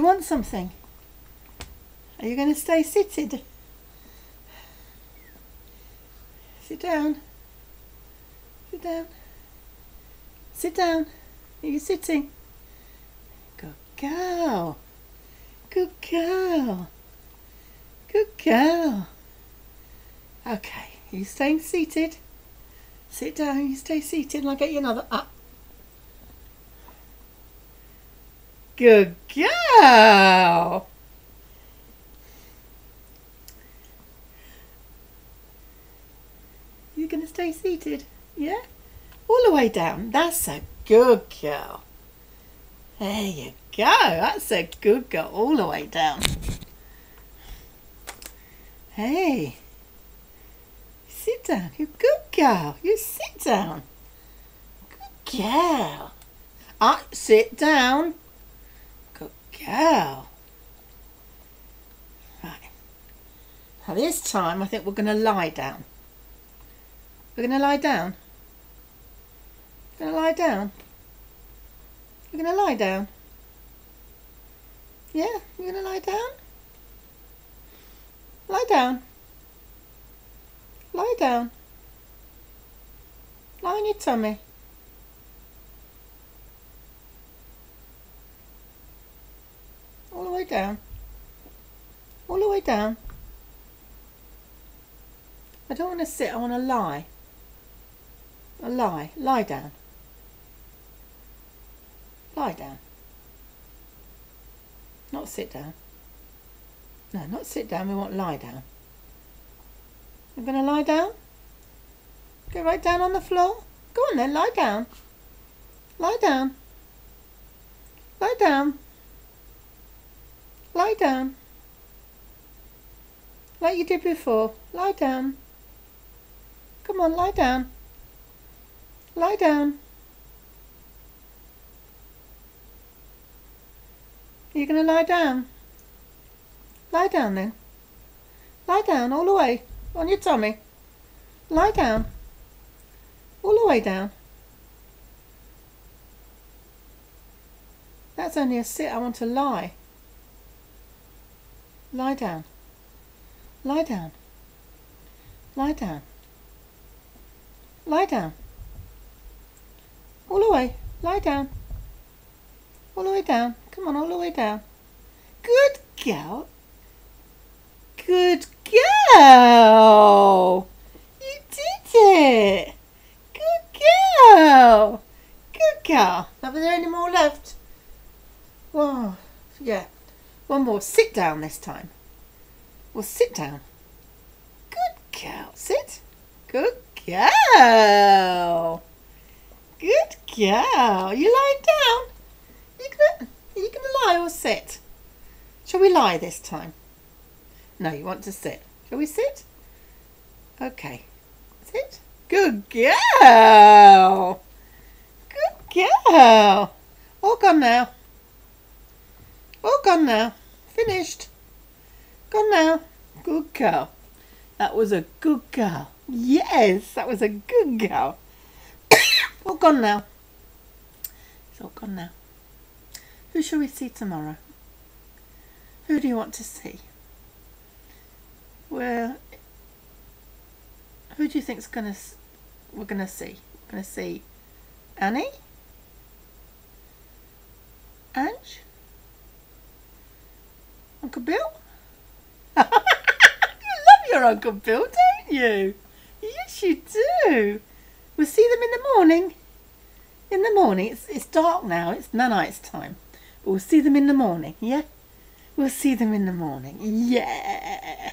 you want something? Are you going to stay seated? Sit down. Sit down. Sit down. Are you sitting? Good girl. Good girl. Good girl. Okay, are you staying seated? Sit down, you stay seated and I'll get you another up. Good girl. You're going to stay seated? Yeah? All the way down. That's a good girl. There you go. That's a good girl. All the way down. Hey. Sit down. You good girl. You sit down. Good girl. Sit down. Good girl. Right. Now this time I think we're going to lie down. We're going to lie down. Going to lie down. You're going to lie down. Yeah, you're going to lie down. Lie down. Lie down. Lie on your tummy. All the way down. All the way down. I don't want to sit, I want to lie. Lie. Lie down. Lie down. Not sit down. No, not sit down, we want lie down. You're going to lie down? Go right down on the floor? Go on then, lie down. Lie down. Lie down. Lie down. Like you did before. Lie down. Come on, lie down. Lie down. Are you going to lie down? Lie down then. Lie down all the way. On your tummy. Lie down. All the way down. That's only a sit. I want to lie. Lie down. Lie down. Lie down. Lie down. All the way. Lie down. All the way down. Come on, all the way down. Good girl. Good girl. You did it. Good girl. Good girl. Now, are there any more left? Whoa. Yeah. One more. Sit down this time. Well, sit down. Good girl. Sit. Good girl. Good girl. You lying down? Are you gonna lie or sit? Shall we lie this time? No, you want to sit. Shall we sit? Okay. Sit. Good girl. Good girl. All gone now. All gone now. Finished. Gone now. Good girl. That was a good girl. Yes, that was a good girl. All gone now. It's all gone now. Who shall we see tomorrow? Who do you want to see? Well, who do you think's we're gonna see? We're gonna see Annie? Ange? Uncle Bill? You love your Uncle Bill, don't you? Yes, you do. We'll see them in the morning. In the morning. It's dark now. It's night time. But we'll see them in the morning, yeah? We'll see them in the morning. Yeah.